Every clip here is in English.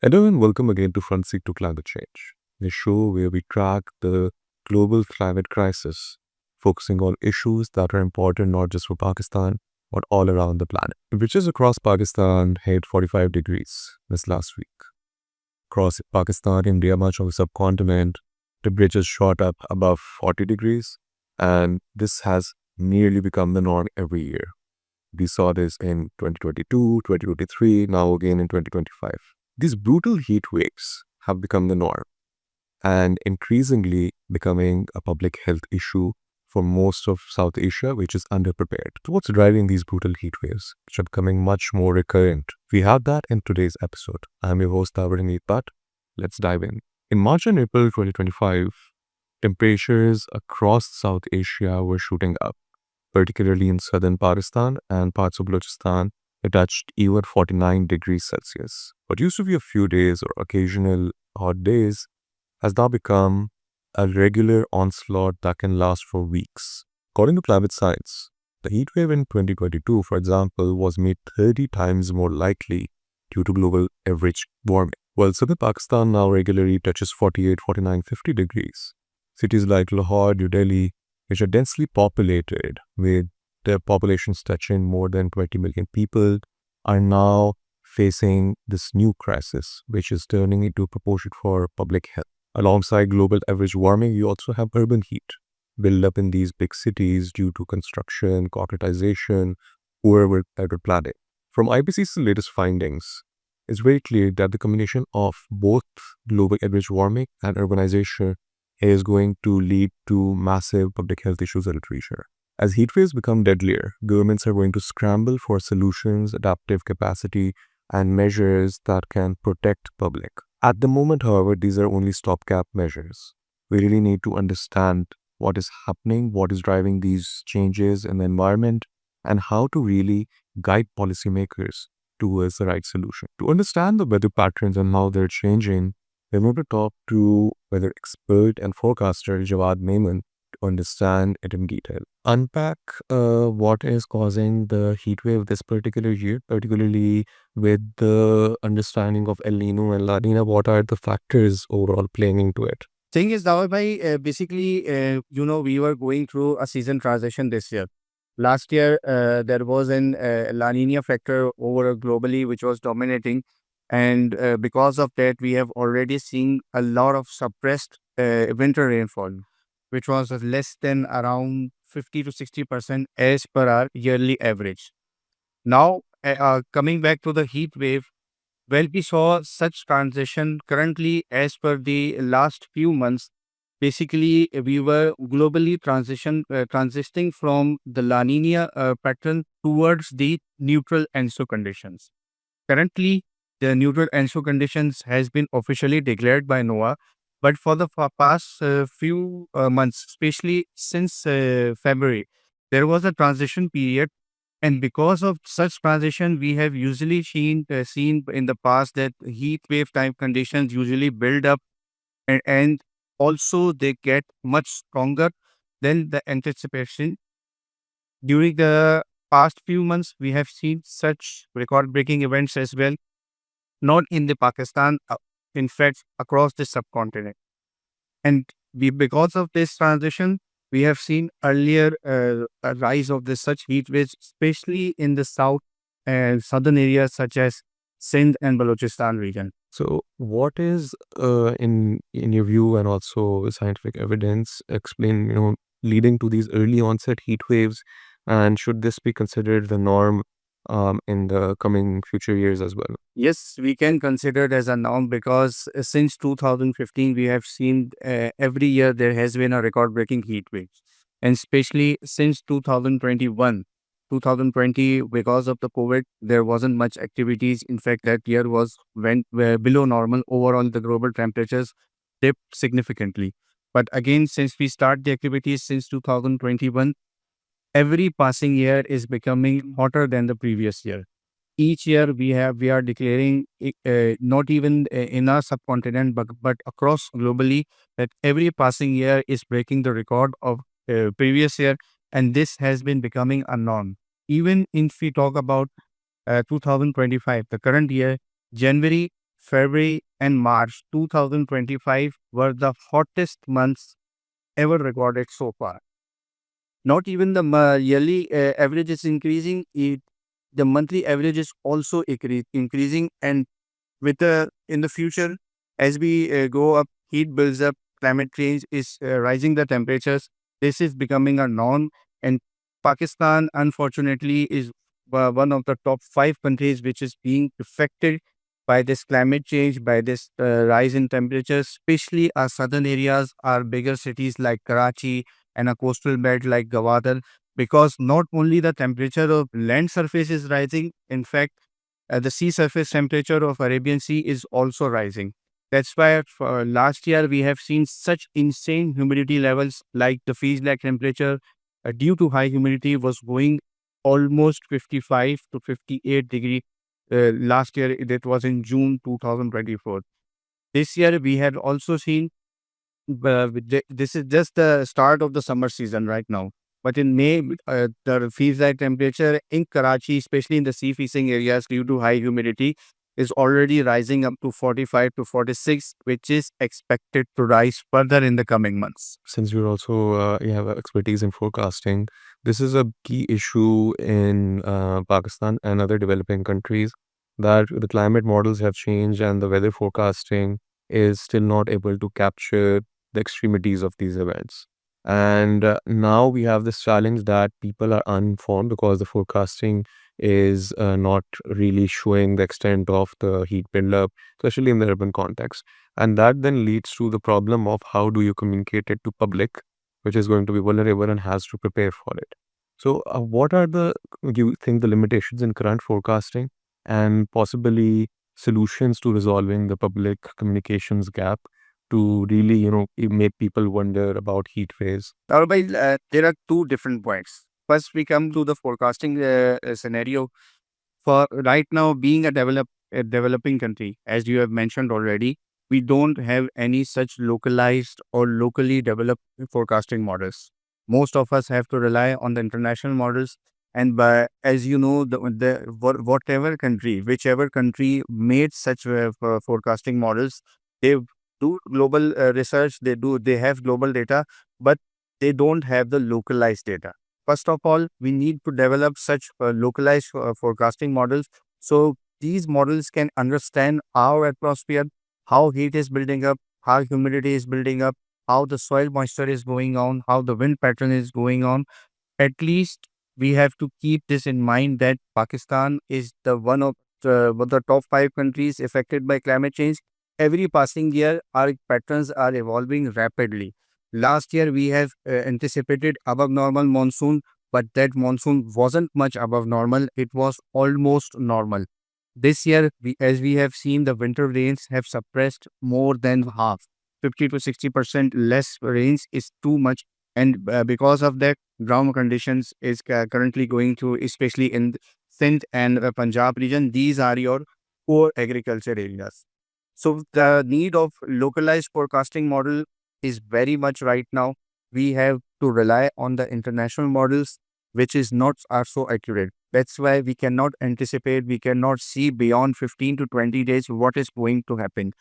Hello and welcome again to Front Seat to Climate Change, the show where we track the global climate crisis, focusing on issues that are important not just for Pakistan, but all around the planet. Temperatures across Pakistan hit 45 degrees this last week. Across Pakistan, India, much of the subcontinent, temperatures shot up above 40 degrees, and this has nearly become the norm every year. We saw this in 2022, 2023, now again in 2025. These brutal heat waves have become the norm and increasingly becoming a public health issue for most of South Asia, which is underprepared. So what's driving these brutal heat waves, which are becoming much more recurrent? We have that in today's episode. I'm your host, Dawar Butt. Let's dive in. In March and April 2025, temperatures across South Asia were shooting up, particularly in southern Pakistan and parts of Balochistan. It touched even 49 degrees Celsius. What used to be a few days or occasional hot days has now become a regular onslaught that can last for weeks. According to climate science, the heat wave in 2022, for example, was made 30 times more likely due to global average warming. While southern Pakistan now regularly touches 48, 49, 50 degrees, cities like Lahore, New Delhi, which are densely populated with their populations touching more than 20 million people, are now facing this new crisis, which is turning into a proportion for public health. Alongside global average warming, you also have urban heat built up in these big cities due to construction, concretization, poor weather planning. From IPCC's latest findings, it's very clear that the combination of both global average warming and urbanization is going to lead to massive public health issues in the future. As heat waves become deadlier, governments are going to scramble for solutions, adaptive capacity, and measures that can protect public. At the moment, however, these are only stopgap measures. We really need to understand what is happening, what is driving these changes in the environment, and how to really guide policymakers towards the right solution. To understand the weather patterns and how they're changing, we're going to talk to weather expert and forecaster Jawad Memon to understand it in detail. Unpack what is causing the heat wave this particular year, particularly with the understanding of El Nino and La Nina. What are the factors overall playing into it? Thing is, Dawar bhai, basically, we were going through a season transition this year. Last year, there was an La Nina factor over globally, which was dominating. And because of that, we have already seen a lot of suppressed winter rainfall, which was less than around 50 to 60% as per our yearly average. Now, coming back to the heat wave, well, we saw such transition currently as per the last few months. Basically, we were globally transitioning from the La Nina pattern towards the neutral ENSO conditions. Currently, the neutral ENSO conditions has been officially declared by NOAA, but for the past few months, especially since February, there was a transition period, and because of such transition, we have usually seen in the past that heat wave type conditions usually build up, and also they get much stronger than the anticipation. During the past few months, we have seen such record-breaking events as well, not in the Pakistan, in fact, across the subcontinent. And because of this transition, we have seen earlier a rise of this such heat waves, especially in the south and southern areas such as Sindh and Balochistan region. So, what is in your view and also scientific evidence explain leading to these early onset heat waves, and should this be considered the norm in the coming future years as well? Yes, we can consider it as a norm because since 2015, we have seen every year there has been a record breaking heat wave. And especially since 2021, 2020, because of the COVID, there wasn't much activities. In fact, that year went below normal. Overall, the global temperatures dipped significantly. But again, since we start the activities since 2021, every passing year is becoming hotter than the previous year. Each year we are declaring not even in our subcontinent but across globally, that every passing year is breaking the record of previous year, and this has been becoming a norm. Even if we talk about 2025, the current year, January, February, and March 2025 were the hottest months ever recorded so far. Not even the yearly average is increasing, the monthly average is also increasing. And with in the future, as we go up, heat builds up, climate change is rising the temperatures. This is becoming a norm, and Pakistan, unfortunately, is one of the top five countries which is being affected by this climate change, by this rise in temperatures. Especially our southern areas, our bigger cities like Karachi and a coastal belt like Gwadar, because not only the temperature of land surface is rising, in fact, the sea surface temperature of Arabian Sea is also rising. That's why for last year we have seen such insane humidity levels, like the feels like temperature due to high humidity was going almost 55 to 58 degree. Last year that was in June 2024. This year we have also seen this is just the start of the summer season right now. But in May, the feels-like temperature in Karachi, especially in the sea-facing areas due to high humidity, is already rising up to 45 to 46, which is expected to rise further in the coming months. Since you're also you have expertise in forecasting, this is a key issue in Pakistan and other developing countries, that the climate models have changed and the weather forecasting is still not able to capture the extremities of these events. And now we have this challenge that people are uninformed because the forecasting is not really showing the extent of the heat buildup, especially in the urban context. And that then leads to the problem of how do you communicate it to public, which is going to be vulnerable and has to prepare for it. So what are the, you think, the limitations in current forecasting and possibly solutions to resolving the public communications gap to really, make people wonder about heat waves? There are two different points. First, we come to the forecasting scenario. For right now, being a developing country, as you have mentioned already, we don't have any such localized or locally developed forecasting models. Most of us have to rely on the international models. And as you know, whatever country, whichever country made such forecasting models, they do global research. They have global data, but they don't have the localized data. First of all, we need to develop such localized forecasting models, so these models can understand our atmosphere, how heat is building up, how humidity is building up, how the soil moisture is going on, how the wind pattern is going on. At least we have to keep this in mind that Pakistan is the one of the top five countries affected by climate change. Every passing year, our patterns are evolving rapidly. Last year, we have anticipated above normal monsoon, but that monsoon wasn't much above normal. It was almost normal. This year, as we have seen, the winter rains have suppressed more than half. 50 to 60% less rains is too much. And because of that, ground conditions is currently going through, especially in Sindh and Punjab region. These are your core agriculture areas. So the need of localized forecasting model is very much right now. We have to rely on the international models, which is not are so accurate. That's why we cannot anticipate, we cannot see beyond 15 to 20 days what is going to happen.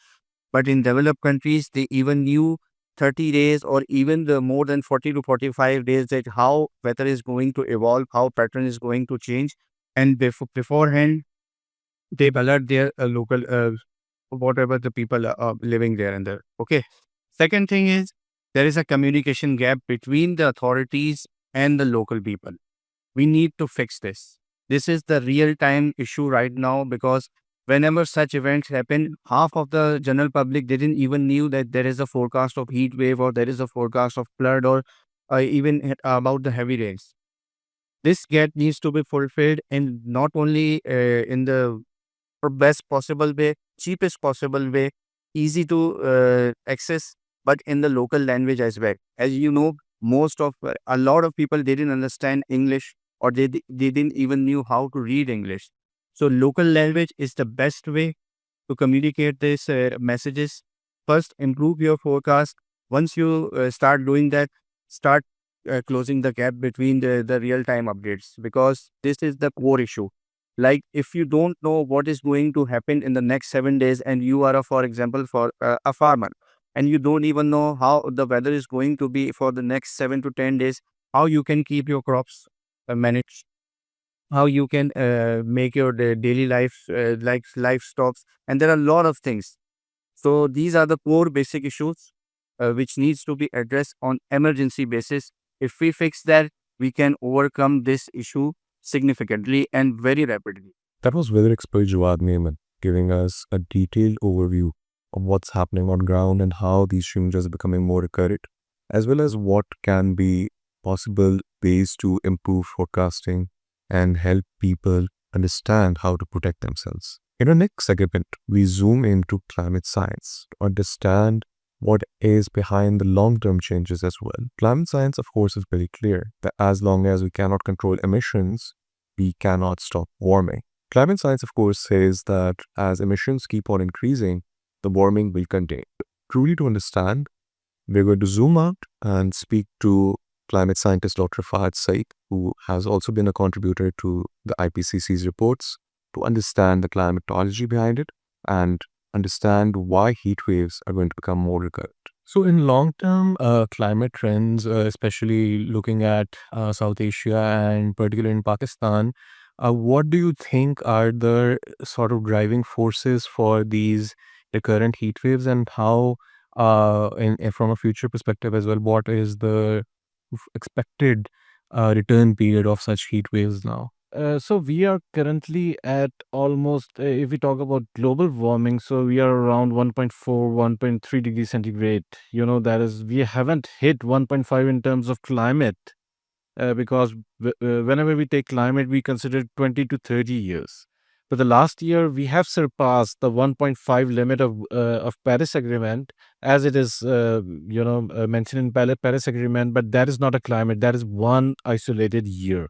But in developed countries, they even knew 30 days or even the more than 40 to 45 days that how weather is going to evolve, how pattern is going to change. And beforehand, they alert their local whatever the people are living there and there. Okay. Second thing is there is a communication gap between the authorities and the local people. We need to fix this. This is the real time issue right now, because whenever such events happen, half of the general public didn't even knew that there is a forecast of heat wave or there is a forecast of flood or even about the heavy rains. This gap needs to be fulfilled, and not only in the best possible way, cheapest possible way, easy to access, but in the local language as well. As you know, most of a lot of people didn't understand English, or they didn't even knew how to read English. So local language is the best way to communicate these messages. First, improve your forecast. Once you start doing that, start closing the gap between the real time updates, because this is the core issue. Like if you don't know what is going to happen in the next 7 days, and you are, for example, for a farmer, and you don't even know how the weather is going to be for the next 7 to 10 days, how you can keep your crops managed, how you can make your daily life like livestock, and there are a lot of things. So these are the core basic issues which needs to be addressed on emergency basis. If we fix that, we can overcome this issue significantly and very rapidly. That was weather expert Jawad Memon giving us a detailed overview of what's happening on ground and how these changes are becoming more recurrent, as well as what can be possible ways to improve forecasting and help people understand how to protect themselves. In our next segment, we zoom into climate science to understand what is behind the long-term changes as well. Climate science, of course, is very clear that as long as we cannot control emissions, we cannot stop warming. Climate science, of course, says that as emissions keep on increasing, the warming will continue. Truly to understand, we're going to zoom out and speak to climate scientist Dr. Fahad Saeed, who has also been a contributor to the IPCC's reports, to understand the climatology behind it and understand why heat waves are going to become more recurrent. So, in long term climate trends, especially looking at South Asia and particularly in Pakistan, what do you think are the sort of driving forces for these recurrent heat waves, and how, from a future perspective as well, what is the expected return period of such heat waves now? So we are currently at almost, if we talk about global warming, so we are around 1.4, 1.3 degrees centigrade. That is, we haven't hit 1.5 in terms of climate, because whenever we take climate, we consider 20 to 30 years. But the last year, we have surpassed the 1.5 limit of Paris Agreement, as it is, mentioned in Paris Agreement. But that is not a climate; that is one isolated year.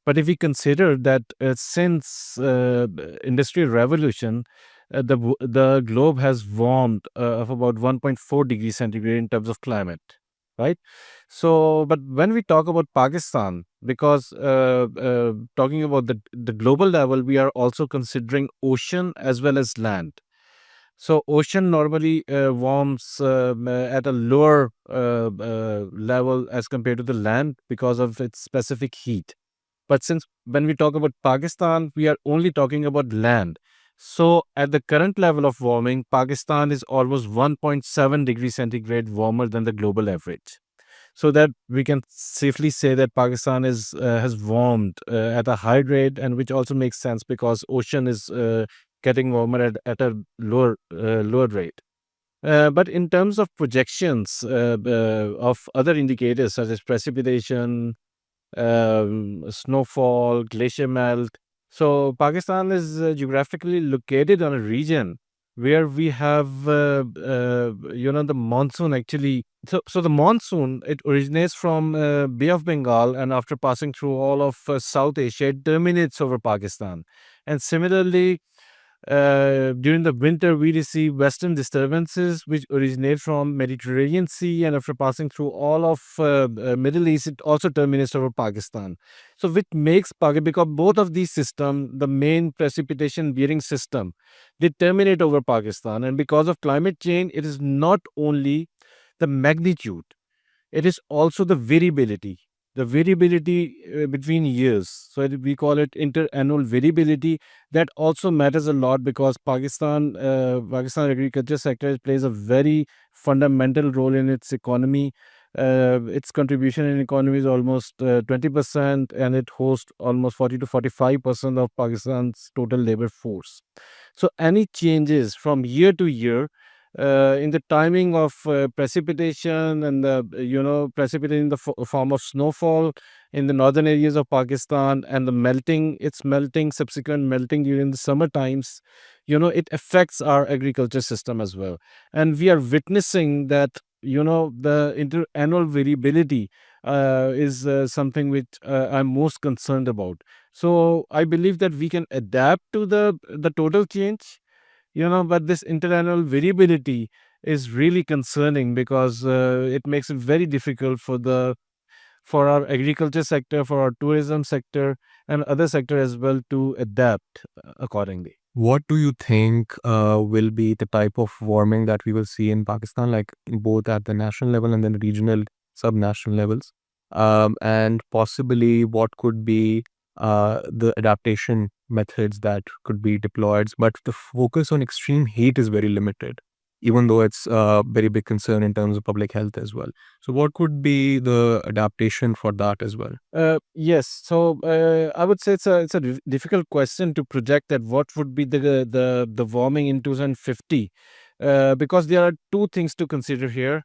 But if we consider that since Industrial Revolution, the globe has warmed of about 1.4 degrees centigrade in terms of climate, right? So, but when we talk about Pakistan, because talking about the global level, we are also considering ocean as well as land. So, ocean normally warms at a lower level as compared to the land because of its specific heat. But since when we talk about Pakistan, we are only talking about land. So, at the current level of warming, Pakistan is almost 1.7 degrees centigrade warmer than the global average. So that we can safely say that Pakistan is has warmed at a high rate, and which also makes sense because ocean is getting warmer at a lower rate. But in terms of projections of other indicators such as precipitation, snowfall, glacier melt. So Pakistan is geographically located on a region where we have, the monsoon actually. So the monsoon, it originates from Bay of Bengal, and after passing through all of South Asia, it terminates over Pakistan. And similarly, during the winter, we receive western disturbances which originate from Mediterranean Sea, and after passing through all of Middle East, it also terminates over Pakistan. So, which makes Pakistan, because both of these systems, the main precipitation bearing system, they terminate over Pakistan, and because of climate change, it is not only the magnitude, it is also the variability between years. So we call it interannual variability. That also matters a lot because Pakistan agriculture sector plays a very fundamental role in its economy. Its contribution in economy is almost 20%, and it hosts almost 40 to 45% of Pakistan's total labor force. So any changes from year to year in the timing of precipitation, and the precipitation in the form of snowfall in the northern areas of Pakistan, and the subsequent melting during the summer times, it affects our agriculture system as well. And we are witnessing that, the interannual variability is something which I'm most concerned about. So I believe that we can adapt to the total change, but this interannual variability is really concerning because it makes it very difficult for our agriculture sector, for our tourism sector, and other sector as well to adapt accordingly. What do you think will be the type of warming that we will see in Pakistan, like both at the national level and then regional, subnational levels? And possibly what could be the adaptation methods that could be deployed? But the focus on extreme heat is very limited, even though it's a very big concern in terms of public health as well. So, what could be the adaptation for that as well? Yes, so I would say it's a difficult question to project that what would be the warming in 2050, because there are two things to consider here.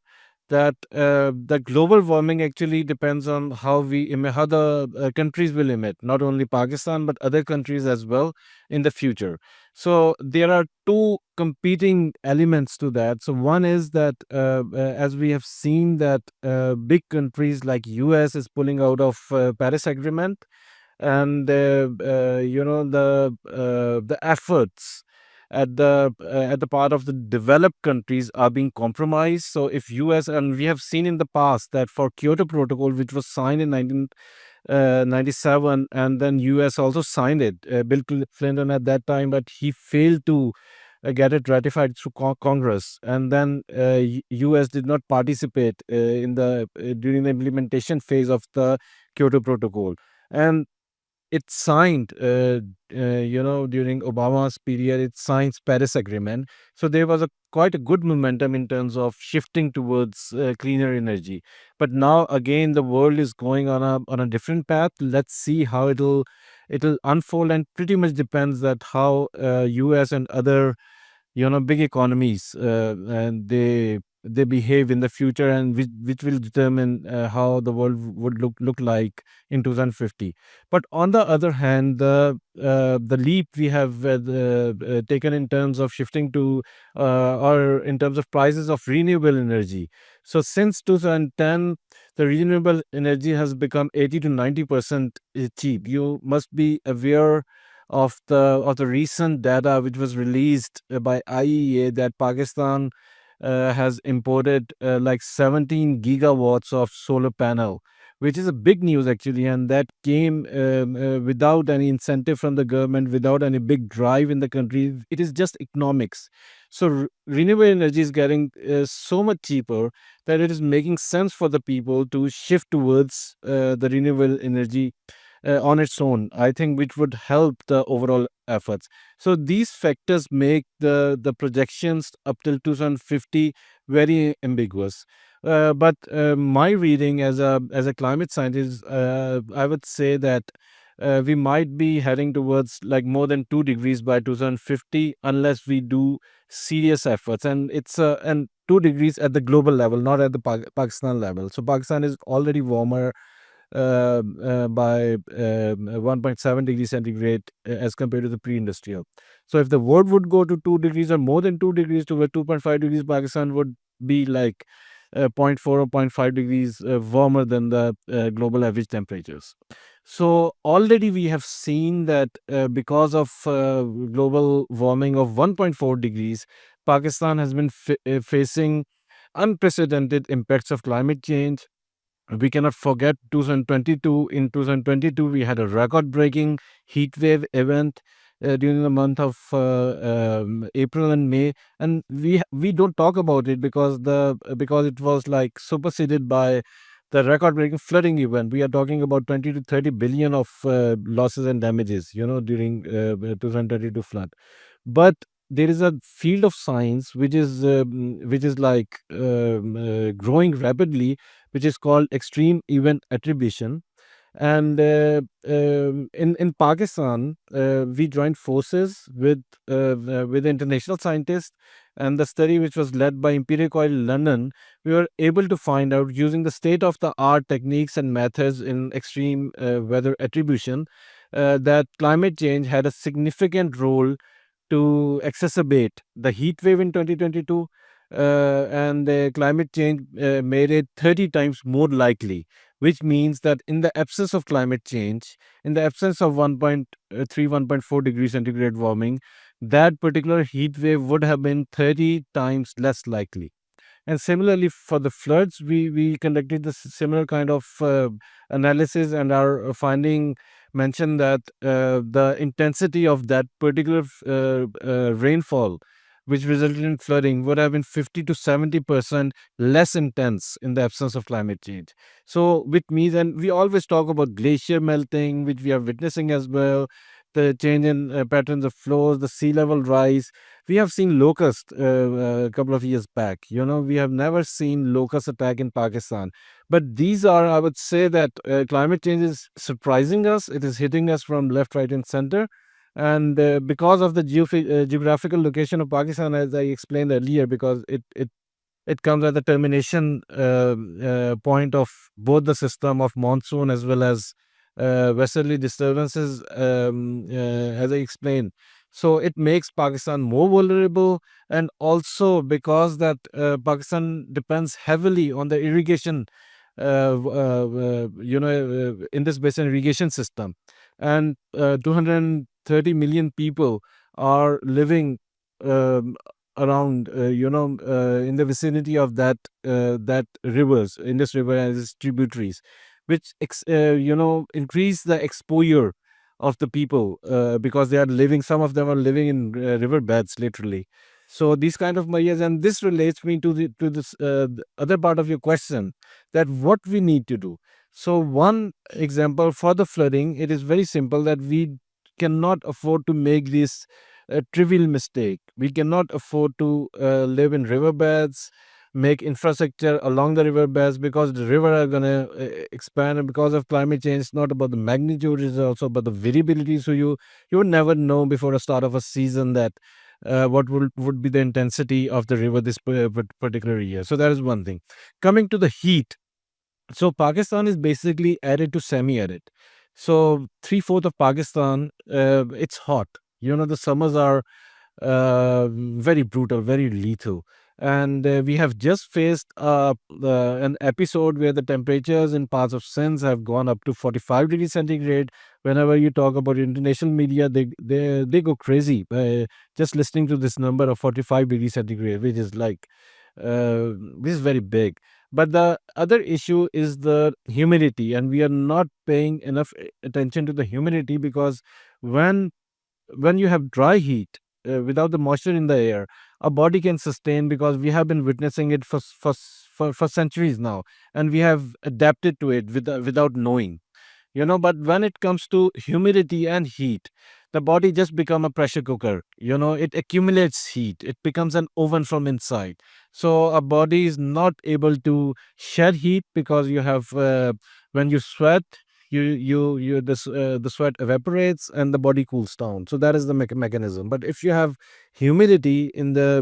That the global warming actually depends on how the countries will emit, not only Pakistan but other countries as well in the future. So there are two competing elements to that. So one is that as we have seen that big countries like US is pulling out of Paris Agreement, and the efforts at the part of the developed countries are being compromised. So if US, and we have seen in the past that for Kyoto Protocol, which was signed in 1997, and then US also signed it, Bill Clinton at that time, but he failed to get it ratified through Congress, and then US did not participate in the during the implementation phase of the Kyoto Protocol. And it signed, during Obama's period, it signed Paris Agreement. So there was a quite a good momentum in terms of shifting towards cleaner energy. But now again, the world is going on a different path. Let's see how it'll unfold, and pretty much depends that how US and other big economies and they behave in the future, and which will determine how the world would look like in 2050. But on the other hand, the leap we have taken in terms of shifting to or in terms of prices of renewable energy. So since 2010, the renewable energy has become 80 to 90% cheap. You must be aware of the recent data which was released by IEA, that Pakistan has imported like 17 gigawatts of solar panel, which is a big news actually, and that came without any incentive from the government, without any big drive in the country. It is just economics. So renewable energy is getting so much cheaper that it is making sense for the people to shift towards the renewable energy on its own, I think, which would help the overall efforts. So these factors make the projections up till 2050 very ambiguous. But my reading as a climate scientist, I would say that we might be heading towards like more than 2 degrees by 2050 unless we do serious efforts. And it's and 2 degrees at the global level, not at the Pakistan level. So Pakistan is already warmer by 1.7 degrees centigrade as compared to the pre-industrial. So if the world would go to 2 degrees or more than 2 degrees to 2.5 degrees, Pakistan would be like zero point 0.4 or zero point 0.5 degrees warmer than the global average temperatures. So already we have seen that because of global warming of 1.4 degrees, Pakistan has been facing unprecedented impacts of climate change. We cannot forget 2022. In 2022, we had a record-breaking heat wave event during the month of April and May, and we don't talk about it because it was like superseded by the record-breaking flooding event. We are talking about 20 to 30 billion of losses and damages, during 2022 flood. But there is a field of science which is like growing rapidly, which is called extreme event attribution. And in Pakistan, we joined forces with international scientists, and the study, which was led by Imperial College London, we were able to find out, using the state of the art techniques and methods in extreme weather attribution, that climate change had a significant role to exacerbate the heat wave in 2022, and climate change made it 30 times more likely, which means that in the absence of climate change, in the absence of 1.3, 1.4 degrees centigrade warming, that particular heat wave would have been 30 times less likely. And similarly, for the floods, we conducted the similar kind of analysis, and are finding mentioned that the intensity of that particular rainfall, which resulted in flooding, would have been 50 to 70% less intense in the absence of climate change. So, which means, and we always talk about glacier melting, which we are witnessing as well, the change in patterns of flows, the sea level rise. We have seen locust a couple of years back. We have never seen locust attack in Pakistan. But these are, I would say that climate change is surprising us. It is hitting us from left, right, and center. And because of the geographical location of Pakistan, as I explained earlier, because it comes at the termination point of both the system of monsoon as well as westerly disturbances, as I explained. So it makes Pakistan more vulnerable, and also because that Pakistan depends heavily on the irrigation, in this basin irrigation system, and 230 million people are living um, around, in the vicinity of that rivers, Indus River and its tributaries, which increase the exposure of the people, because they are living. Some of them are living in river beds, literally. So these kind of areas, and this relates me to this the other part of your question, that what we need to do. So one example for the flooding, it is very simple, that we cannot afford to make this a trivial mistake. We cannot afford to live in riverbeds, make infrastructure along the riverbeds, because the river are going to expand, and because of climate change, it's not about the magnitude, it's also about the variability. So you would never know before the start of a season that what would be the intensity of the river this particular year. So that is one thing. Coming to the heat, so Pakistan is basically arid to semi-arid. So three-fourth of Pakistan, it's hot. The summers are very brutal, very lethal. And we have just faced an episode where the temperatures in parts of Sindh have gone up to 45 degrees centigrade. Whenever you talk about international media, they go crazy just listening to this number of 45 degrees centigrade, which is like, this is very big. But the other issue is the humidity, and we are not paying enough attention to the humidity, because when you have dry heat without the moisture in the air, our body can sustain, because we have been witnessing it for centuries now, and we have adapted to it without knowing. But when it comes to humidity and heat, the body just become a pressure cooker. It accumulates heat, it becomes an oven from inside. So our body is not able to shed heat, because you have when you sweat, the sweat evaporates and the body cools down. So that is the mechanism. But if you have humidity in the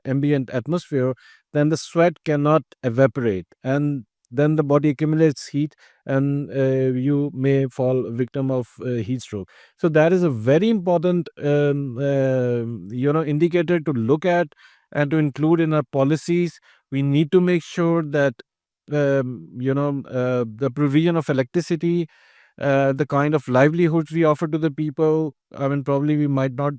ambient atmosphere, then the sweat cannot evaporate, and then the body accumulates heat, and you may fall victim of heat stroke. So that is a very important indicator to look at and to include in our policies. We need to make sure that the provision of electricity, the kind of livelihoods we offer to the people. I mean, probably we might not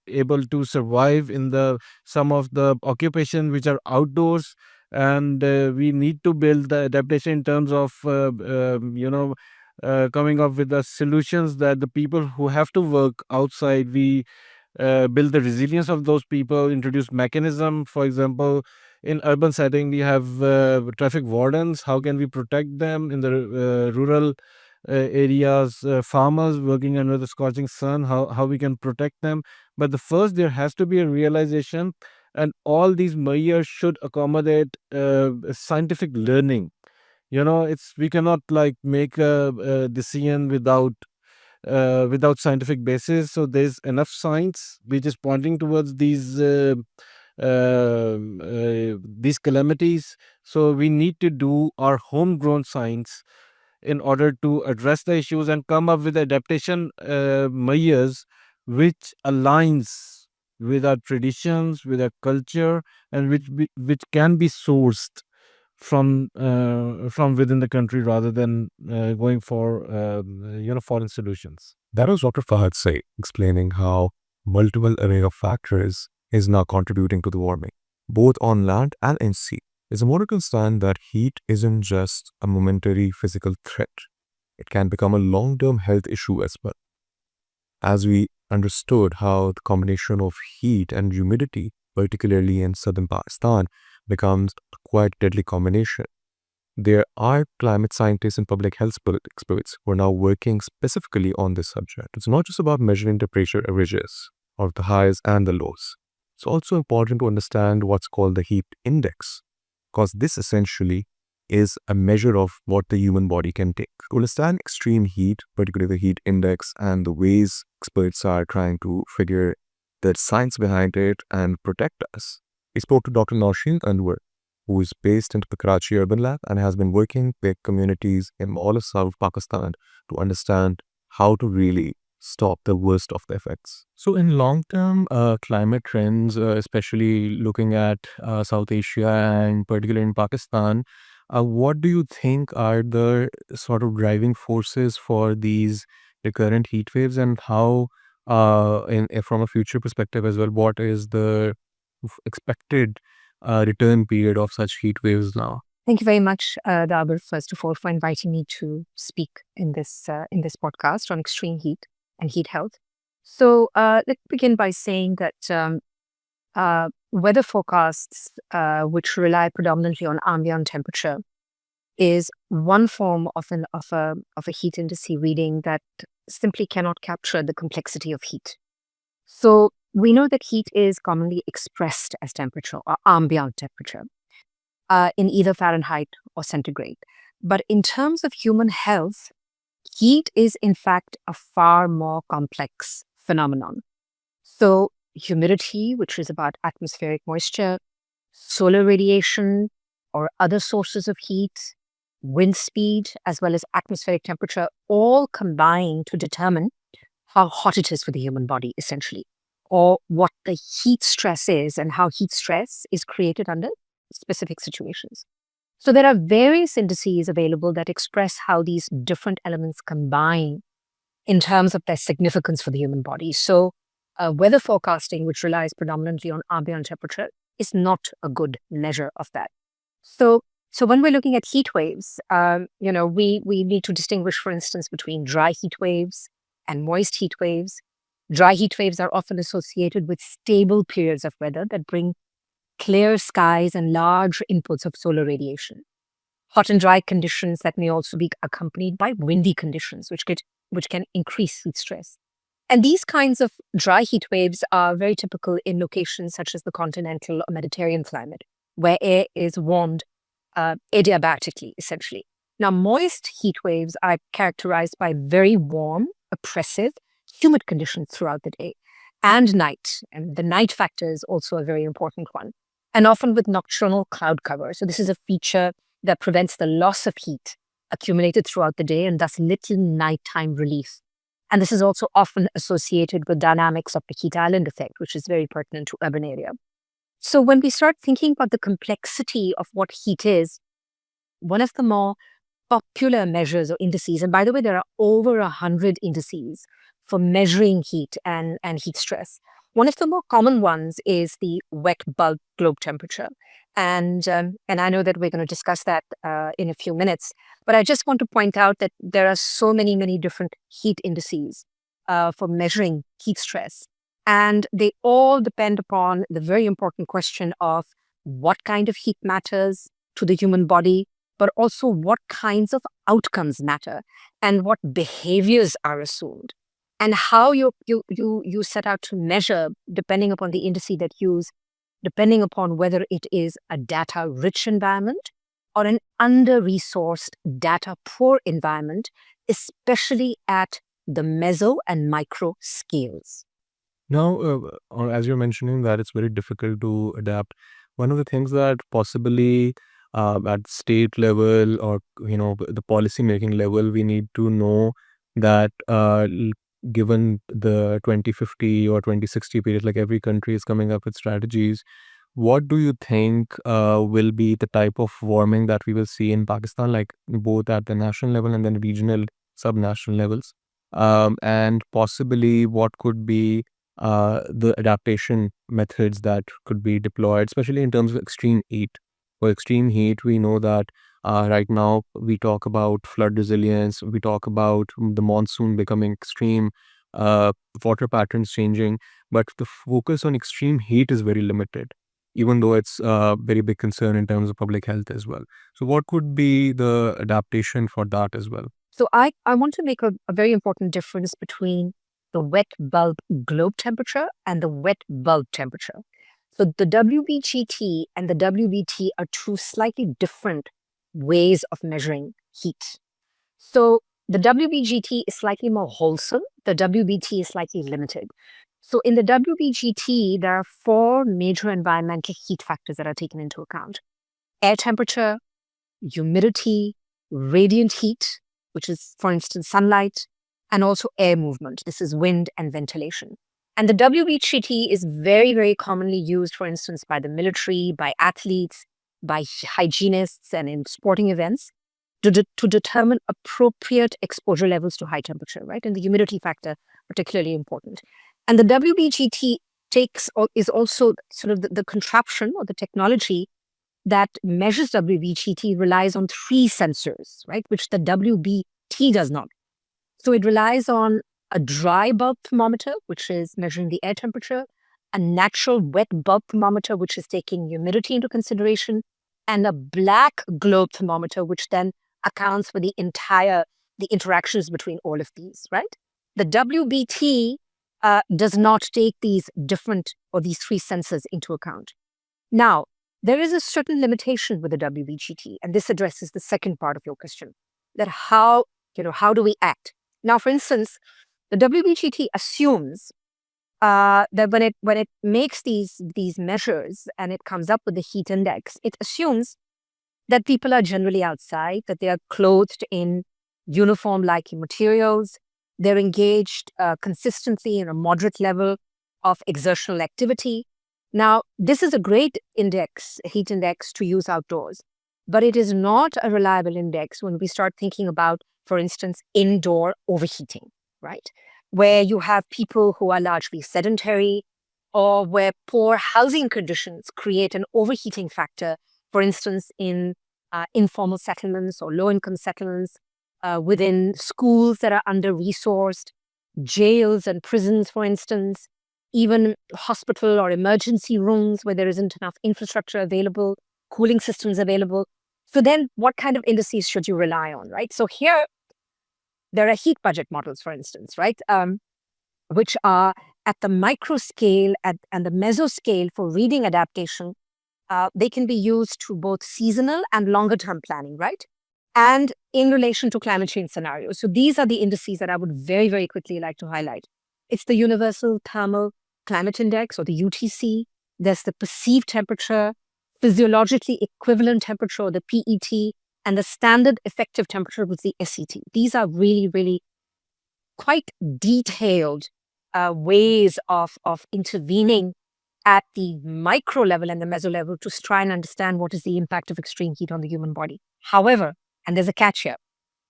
able to survive in the some of the occupation which are outdoors, and we need to build the adaptation in terms of coming up with the solutions that the people who have to work outside, we build the resilience of those people, introduce mechanism. For example, in urban setting, we have traffic wardens. How can we protect them in the rural areas? Farmers working under the scorching sun, how we can protect them. But the first, there has to be a realization, and all these measures should accommodate scientific learning. It's we cannot like make a decision without scientific basis. So there's enough science which is pointing towards these calamities. So we need to do our homegrown science in order to address the issues and come up with adaptation measures which aligns with our traditions, with our culture, and which can be sourced from within the country, rather than going for foreign solutions. That was Dr. Fahad Saeed explaining how multiple array of factors is now contributing to the warming, both on land and in sea. It's important to understand that heat isn't just a momentary physical threat. it can become a long-term health issue as well. As we understood how the combination of heat and humidity, particularly in southern Pakistan, becomes a quite deadly combination. There are climate scientists and public health experts who are now working specifically on this subject. It's not just about measuring temperature averages or the highs and the lows. It's also important to understand what's called the heat index, because this essentially is a measure of what the human body can take. To understand extreme heat, particularly the heat index and the ways experts are trying to figure the science behind it and protect us, we spoke to Dr. Nausheen Anwar, who is based in the Karachi Urban Lab and has been working with communities in all of South Pakistan to understand how to really stop the worst of the effects. So in long-term climate trends, especially looking at South Asia and particularly in Pakistan, what do you think are the sort of driving forces for these recurrent heat waves, and how, from a future perspective as well, what is the expected return period of such heat waves now? Thank you very much, Dawar, first of all, for inviting me to speak in this podcast on extreme heat and heat health. So let's begin by saying that weather forecasts, which rely predominantly on ambient temperature, is one form of a heat index reading that simply cannot capture the complexity of heat. So we know that heat is commonly expressed as temperature or ambient temperature in either Fahrenheit or centigrade. But in terms of human health, heat is in fact a far more complex phenomenon. So humidity, which is about atmospheric moisture, solar radiation or other sources of heat, wind speed, as well as atmospheric temperature, all combine to determine how hot it is for the human body, essentially, or what the heat stress is and how heat stress is created under specific situations. So there are various indices available that express how these different elements combine in terms of their significance for the human body. So weather forecasting, which relies predominantly on ambient temperature, is not a good measure of that. So when we're looking at heat waves, we need to distinguish, for instance, between dry heat waves and moist heat waves. Dry heat waves are often associated with stable periods of weather that bring clear skies and large inputs of solar radiation. Hot and dry conditions that may also be accompanied by windy conditions, which can increase heat stress. And these kinds of dry heat waves are very typical in locations such as the continental or Mediterranean climate, where air is warmed adiabatically, essentially. Now, moist heat waves are characterized by very warm, oppressive, humid conditions throughout the day and night. And the night factor is also a very important one, and often with nocturnal cloud cover. So this is a feature that prevents the loss of heat accumulated throughout the day and thus little nighttime relief. And this is also often associated with dynamics of the heat island effect, which is very pertinent to urban area. So when we start thinking about the complexity of what heat is, one of the more popular measures or indices, and by the way, there are over 100 indices for measuring heat and heat stress. One of the more common ones is the wet bulb globe temperature. And I know that we're going to discuss that in a few minutes, but I just want to point out that there are so many different heat indices for measuring heat stress. And they all depend upon the very important question of what kind of heat matters to the human body, but also what kinds of outcomes matter and what behaviors are assumed. And how you set out to measure, depending upon the indice that you use, depending upon whether it is a data-rich environment or an under-resourced, data-poor environment, especially at the meso and micro scales. Now, as you're mentioning that it's very difficult to adapt, one of the things that possibly at state level or the policy making level, we need to know that given the 2050 or 2060 period, like every country is coming up with strategies, what do you think will be the type of warming that we will see in Pakistan, like both at the national level and then regional, subnational levels, and possibly what could be the adaptation methods that could be deployed, especially in terms of extreme heat. For extreme heat, we know that Right now, we talk about flood resilience, we talk about the monsoon becoming extreme, water patterns changing, but the focus on extreme heat is very limited, even though it's a very big concern in terms of public health as well. So, what could be the adaptation for that as well? So I want to make a very important difference between the wet bulb globe temperature and the wet bulb temperature. So the WBGT and the WBT are two slightly different ways of measuring heat. So the WBGT is slightly more wholesome. The WBT is slightly limited. So in the WBGT, there are 4 major environmental heat factors that are taken into account: air temperature, humidity, radiant heat, which is, for instance, sunlight, and also air movement. This is wind and ventilation. And the WBGT is very, very commonly used, for instance, by the military, by athletes, by hygienists, and in sporting events to determine appropriate exposure levels to high temperature, right? And the humidity factor, particularly important. And the WBGT is also sort of the contraption or the technology that measures WBGT relies on 3 sensors, right? Which the WBT does not. So it relies on a dry bulb thermometer, which is measuring the air temperature, a natural wet bulb thermometer, which is taking humidity into consideration, and a black globe thermometer, which then accounts for the interactions between all of these, right? The WBT does not take these 3 sensors into account. Now, there is a certain limitation with the WBGT, and this addresses the second part of your question, that how do we act? Now, for instance, the WBGT assumes that when it makes these measures and it comes up with the heat index, it assumes that people are generally outside, that they are clothed in uniform-like materials, they're engaged consistently in a moderate level of exertional activity. Now, this is a great heat index to use outdoors, but it is not a reliable index when we start thinking about, for instance, indoor overheating, right? Where you have people who are largely sedentary, or where poor housing conditions create an overheating factor, for instance, in informal settlements or low-income settlements, within schools that are under-resourced, jails and prisons, for instance, even hospital or emergency rooms where there isn't enough infrastructure available, cooling systems available. So then what kind of indices should you rely on, right? So here, there are heat budget models, for instance, right? Which are at the micro scale and the meso scale for reading adaptation. They can be used to both seasonal and longer term planning, right? And in relation to climate change scenarios. So these are the indices that I would very, very quickly like to highlight. It's the Universal Thermal Climate Index, or the UTC. There's the perceived temperature, physiologically equivalent temperature, or the PET, and the standard effective temperature was the SET. These are really, really quite detailed ways of intervening at the micro level and the meso level to try and understand what is the impact of extreme heat on the human body. However, and there's a catch here,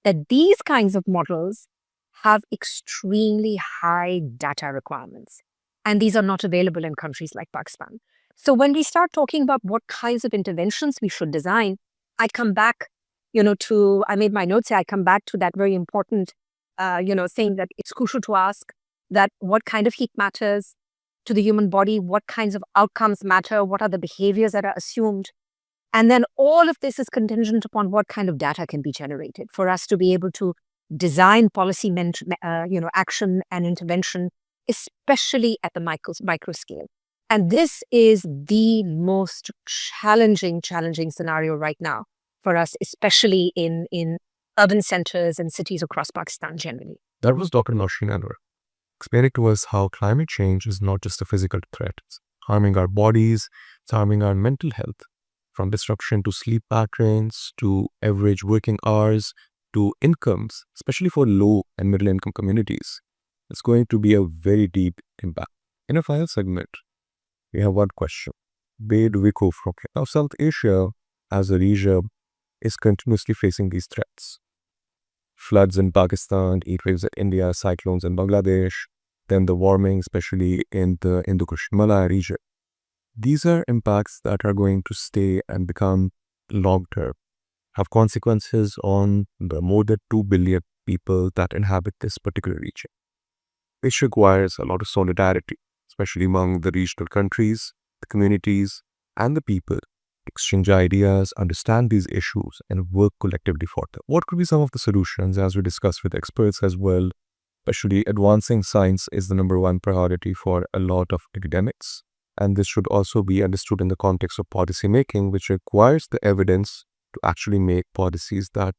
that these kinds of models have extremely high data requirements. And these are not available in countries like Pakistan. So when we start talking about what kinds of interventions we should design, I come back, I made my notes here, I come back to that very important, saying that it's crucial to ask that what kind of heat matters to the human body, what kinds of outcomes matter, what are the behaviors that are assumed. And then all of this is contingent upon what kind of data can be generated for us to be able to design policy, action and intervention, especially at the micro scale. And this is the most challenging scenario right now for us, especially in urban centers and cities across Pakistan generally. That was Dr. Nausheen Anwar, explaining to us how climate change is not just a physical threat. It's harming our bodies, it's harming our mental health, from disruption to sleep patterns, to average working hours, to incomes, especially for low and middle income communities. It's going to be a very deep impact. In our final segment, we have one question. Where do we go from here? Now, South Asia as a region is continuously facing these threats. Floods in Pakistan, heatwaves in India, cyclones in Bangladesh, then the warming, especially in the Indo-Malaya region. These are impacts that are going to stay and become long-term. have consequences on the more than 2 billion people that inhabit this particular region. This requires a lot of solidarity, especially among the regional countries, the communities, and the people. Exchange ideas, understand these issues, and work collectively for them. What could be some of the solutions, as we discussed with experts as well? Especially advancing science is the number one priority for a lot of academics. And this should also be understood in the context of policy making, which requires the evidence to actually make policies that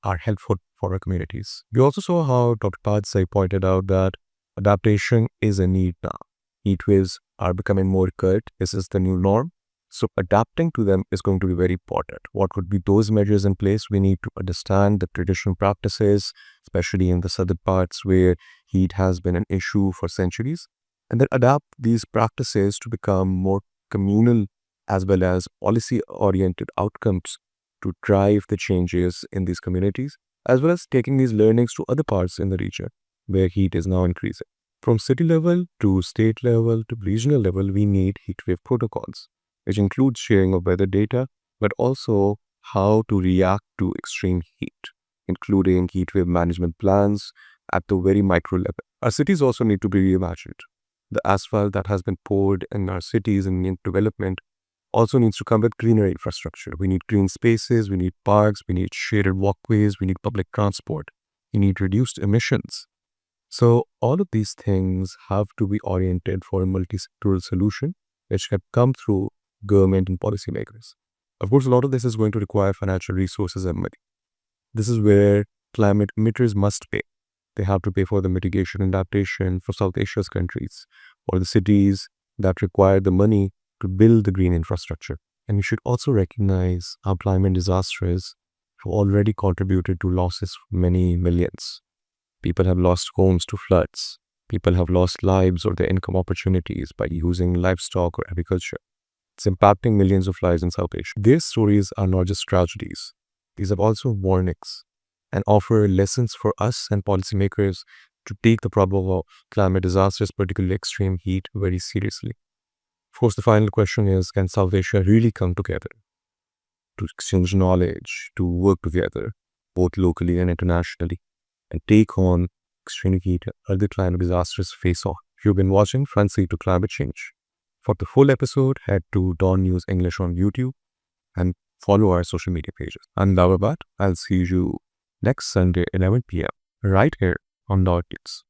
are helpful for our communities. We also saw how Dr. Fahad pointed out that adaptation is a need now. Heat waves are becoming more occurred. This is the new norm. So adapting to them is going to be very important. What could be those measures in place? We need to understand the traditional practices, especially in the southern parts where heat has been an issue for centuries, and then adapt these practices to become more communal as well as policy-oriented outcomes to drive the changes in these communities, as well as taking these learnings to other parts in the region where heat is now increasing. From city level to state level to regional level, we need heatwave protocols, which includes sharing of weather data, but also how to react to extreme heat, including heatwave management plans at the very micro level. Our cities also need to be reimagined. The asphalt that has been poured in our cities and in development also needs to come with greener infrastructure. We need green spaces, we need parks, we need shaded walkways, we need public transport, we need reduced emissions. So all of these things have to be oriented for a multi-sectoral solution, which can come through government and policymakers. Of course, a lot of this is going to require financial resources and money. This is where climate emitters must pay. They have to pay for the mitigation and adaptation for South Asia's countries or the cities that require the money to build the green infrastructure. And we should also recognize how climate disasters have already contributed to losses for many millions. People have lost homes to floods. People have lost lives or their income opportunities by using livestock or agriculture. It's impacting millions of lives in South Asia. These stories are not just tragedies. These are also warnings and offer lessons for us and policymakers to take the problem of climate disasters, particularly extreme heat, very seriously. Of course, the final question is, can South Asia really come together to exchange knowledge, to work together, both locally and internationally, and take on extreme heat and other climate disasters face off? You've been watching Front Seat to Climate Change. For the full episode, head to DawnNews English on YouTube and follow our social media pages. I'm Dawar Butt. I'll see you next Sunday, 11 p.m. right here on DawnNews.